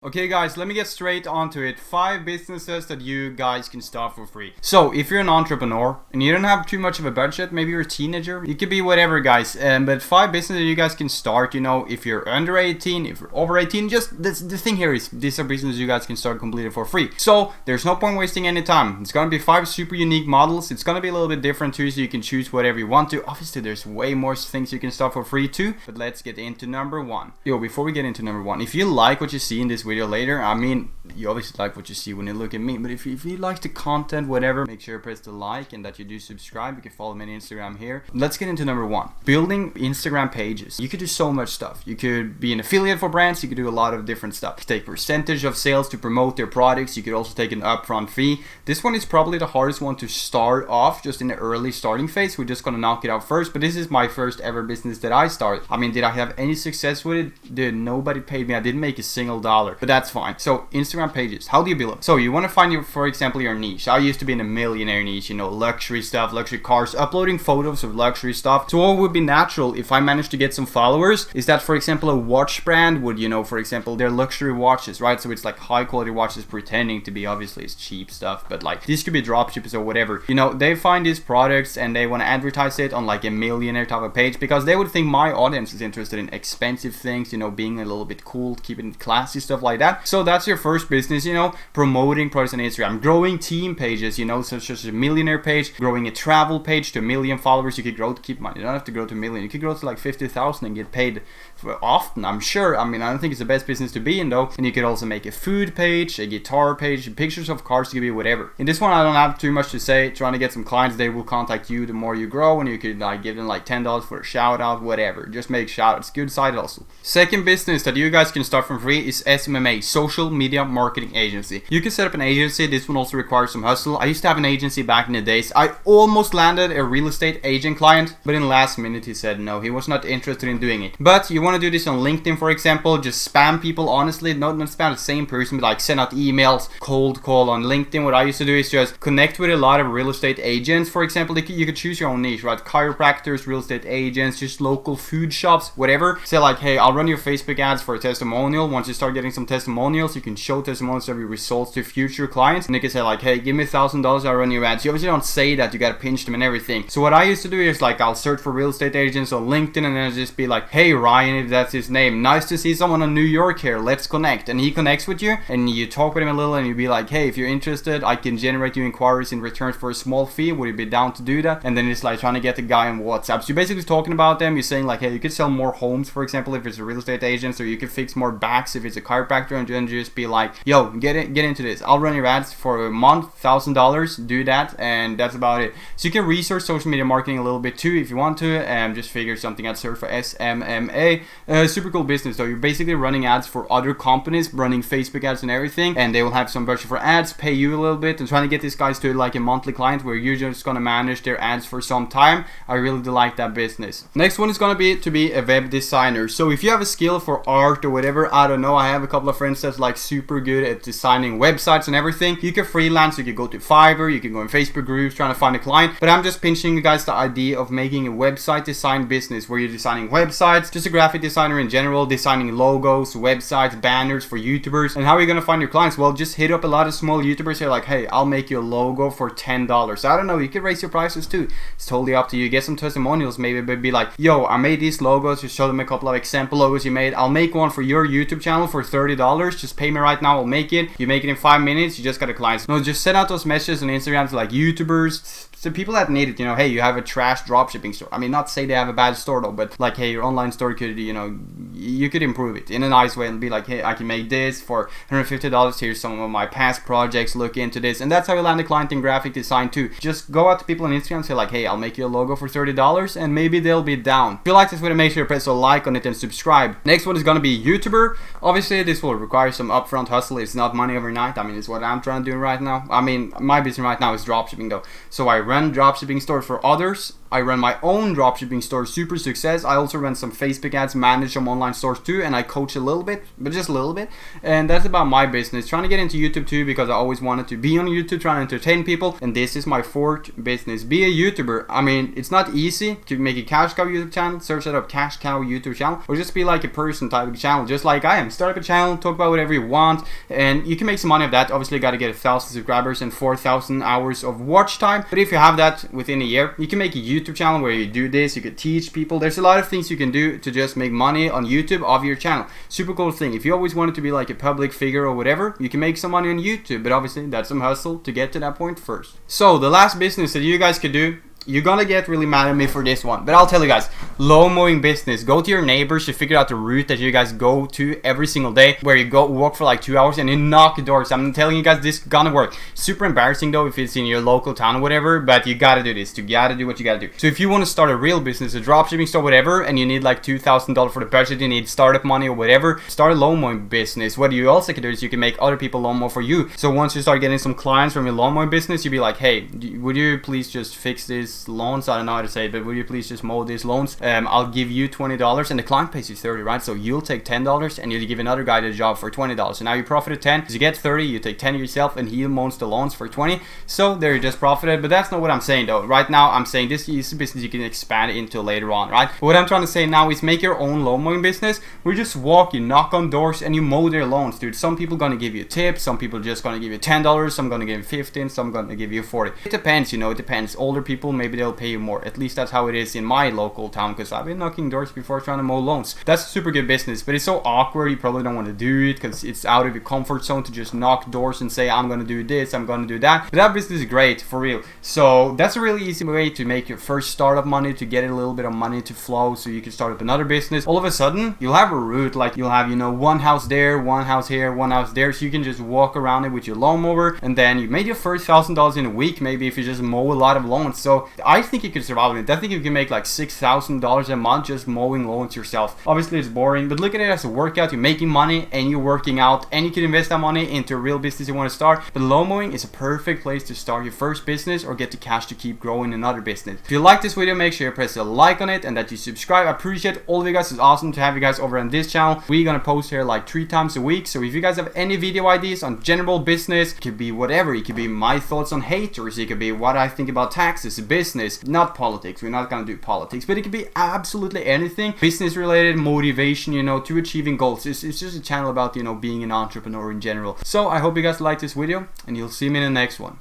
Okay guys, let me get straight onto it. 5 businesses that you guys can start for free. So if you're an entrepreneur and you don't have too much of a budget, maybe you're a teenager, you could be whatever guys, but 5 businesses that you guys can start, you know, if you're under 18, if you're over 18, just the thing here is these are businesses you guys can start completely for free. So there's no point wasting any time. It's gonna be 5 super unique models. It's gonna be a little bit different too, so you can choose whatever you want to. Obviously there's way more things you can start for free too, but let's get into number 1. Before we get into number 1, if you like what you see in this video later, I mean, you obviously like what you see when you look at me, but if you like the content, whatever, make sure you press the like and that you do subscribe. You can follow me on Instagram here. Let's get into number 1. Building Instagram pages. You could do so much stuff. You could be an affiliate for brands. You could do a lot of different stuff. You could take percentage of sales to promote their products. You could also take an upfront fee. This one is probably the hardest one to start off, just in the early starting phase. We're just gonna knock it out first, but this is my first ever business that I started. I mean, did I have any success with it? Dude, nobody paid me. I didn't make a single dollar, but that's fine. So Instagram pages, how do you build them? So you want to find your, for example, your niche. I used to be in a millionaire niche, you know, luxury stuff, luxury cars, uploading photos of luxury stuff. So what would be natural if I managed to get some followers is that, for example, a watch brand would, you know, for example, they're luxury watches, right? So it's like high quality watches pretending to be, obviously it's cheap stuff, but like these could be dropshippers or whatever. You know, they find these products and they want to advertise it on like a millionaire type of page because they would think my audience is interested in expensive things, you know, being a little bit cool, keeping it classy, stuff like that. So that's your first business, you know, promoting products on Instagram, growing team pages, you know, such as a millionaire page, growing a travel page to 1 million followers. You could grow to keep money. You don't have to grow to 1 million. You could grow to like 50,000 and get paid for often, I'm sure. I mean, I don't think it's the best business to be in though. And you could also make a food page, a guitar page, pictures of cars, it could be whatever. In this one, I don't have too much to say. Trying to get some clients, they will contact you the more you grow, and you could like give them like $10 for a shout out, whatever. Just make shout outs. Good side hustle. Second business that you guys can start for free is SMMA, social media marketing agency. You can set up an agency. This one also requires some hustle. I used to have an agency back in the days. I almost landed a real estate agent client, but in the last minute he said no, he was not interested in doing it. But you want to do this on LinkedIn, for example. Just spam people, honestly, not spam the same person, but like send out emails, cold call on LinkedIn. What I used to do is just connect with a lot of real estate agents. For example, you could choose your own niche, right? Chiropractors, real estate agents, just local food shops, whatever. Say like, hey, I'll run your Facebook ads for a testimonial. Once you start getting some testimonials, you can show testimonials of your results to future clients, and they can say like, hey, give me $1,000, I'll run your ads. You obviously don't say that, you gotta pinch them and everything. So what I used to do is like, I'll search for real estate agents on LinkedIn, and then I'll just be like, hey Ryan, if that's his name, nice to see someone in New York here, let's connect. And he connects with you, and you talk with him a little, and you be like, hey, if you're interested, I can generate you inquiries in return for a small fee, would you be down to do that? And then it's like trying to get the guy on WhatsApp. So you're basically talking about them, you're saying like, hey, you could sell more homes, for example, if it's a real estate agent, or you could fix more backs if it's a chiropractor, and then just be like, yo, get into this, I'll run your ads for a month, $1,000, do that, and that's about it. So you can research social media marketing a little bit too if you want to, and just figure something out. Search for SMMA. Super cool business though. You're basically running ads for other companies, running Facebook ads and everything, and they will have some budget for ads, pay you a little bit, and trying to get these guys to like a monthly client where you're just gonna manage their ads for some time. I really do like that business. Next one is gonna be to be a web designer. So if you have a skill for art or whatever, I don't know, I have a couple of friends that's like super good at designing websites and everything. You can freelance, you can go to Fiverr, you can go in Facebook groups trying to find a client, but I'm just pinching you guys the idea of making a website design business where you're designing websites, just a graphic designer in general, designing logos, websites, banners for YouTubers. And how are you gonna find your clients? Well, just hit up a lot of small YouTubers here like, hey, I'll make you a logo for $10. I don't know, you can raise your prices too. It's totally up to you. Get some testimonials maybe, but be like, yo, I made these logos, just show them a couple of example logos you made. I'll make one for your YouTube channel for $30. Just pay me right now, I'll make it. You make it in 5 minutes, you just got a client. No, just send out those messages on Instagram to like YouTubers, so people that need it, you know, hey, you have a trash dropshipping store. I mean, not say they have a bad store though, but like, hey, your online store could, you know, you could improve it in a nice way and be like, hey, I can make this for $150. Here's some of my past projects, look into this. And that's how you land a client in graphic design too. Just go out to people on Instagram and say like, hey, I'll make you a logo for $30, and maybe they'll be down. If you like this video, make sure you press a like on it and subscribe. Next one is gonna be YouTuber. Obviously, this will require some upfront hustle. It's not money overnight. I mean, it's what I'm trying to do right now. I mean, my business right now is dropshipping though. So I run dropshipping stores for others. I run my own dropshipping store, super success. I also run some Facebook ads, manage some online stores too, and I coach a little bit, but just a little bit. And that's about my business. Trying to get into YouTube too, because I always wanted to be on YouTube, trying to entertain people. And this is my fourth business. Be a YouTuber. I mean, it's not easy to make a cash cow YouTube channel. Search that up, cash cow YouTube channel, or just be like a person type of channel, just like I am. Start up a channel, talk about whatever you want, and you can make some money of that. Obviously, you got to get 1,000 subscribers and 4,000 hours of watch time. But if you have that within a year, you can make a YouTube channel where you do this. You could teach people. There's a lot of things you can do to just make money on YouTube of your channel. Super cool thing. If you always wanted to be like a public figure or whatever, you can make some money on YouTube, but obviously that's some hustle to get to that point first. So the last business that you guys could do, you're gonna get really mad at me for this one, but I'll tell you guys, lawn mowing business. Go to your neighbors, you figure out the route that you guys go to every single day, where you go walk for like 2 hours and you knock doors. I'm telling you guys, this is gonna work. Super embarrassing though if it's in your local town or whatever, but you gotta do this. You gotta do what you gotta do. So if you want to start a real business, a dropshipping store, whatever, and you need like $2,000 for the budget, you need startup money or whatever, start a lawn mowing business. What you also can do is you can make other people lawn mow for you. So once you start getting some clients from your lawn mowing business, you'll be like, hey, would you please just fix this lawns? I don't know how to say it, but would you please just mow these lawns? I'll give you $20, and the client pays you $30, right? So you'll take $10 and you'll give another guy the job for $20. So now you profited 10. So you get 30, you take 10 yourself, and he mows the lawns for 20. So there you just profited. But that's not what I'm saying though. Right now I'm saying this is a business you can expand into later on, right? But what I'm trying to say now is make your own lawn mowing business. We just walk, you knock on doors, and you mow their lawns, dude. Some people gonna give you a tip, some people just gonna give you $10, some gonna give you 15, some gonna give you 40. It depends, you know, it depends. Older people, maybe they'll pay you more. At least that's how it is in my local town, because I've been knocking doors before trying to mow lawns. That's a super good business, but it's so awkward. You probably don't want to do it because it's out of your comfort zone to just knock doors and say, I'm gonna do this, I'm gonna do that. But that business is great, for real. So that's a really easy way to make your first startup money, to get a little bit of money to flow so you can start up another business. All of a sudden, you'll have a route, like you'll have, you know, one house there, one house here, one house there, so you can just walk around it with your lawnmower, and then you made your first $1,000 in a week, maybe, if you just mow a lot of lawns. So I think you can survive with it. I think you can make like $6,000 a month just mowing lawns yourself. Obviously it's boring, but look at it as a workout. You're making money and you're working out, and you can invest that money into a real business you want to start. But lawn mowing is a perfect place to start your first business or get the cash to keep growing another business. If you like this video, make sure you press a like on it and that you subscribe. I appreciate all of you guys. It's awesome to have you guys over on this channel. We're gonna post here like 3 times a week. So if you guys have any video ideas on general business, it could be whatever. It could be my thoughts on haters. It could be what I think about taxes, business, not politics. We're not gonna do politics, but it could be absolutely anything business related, motivation, you know, to achieving goals. It's just a channel about, you know, being an entrepreneur in general. So I hope you guys like this video, and you'll see me in the next one.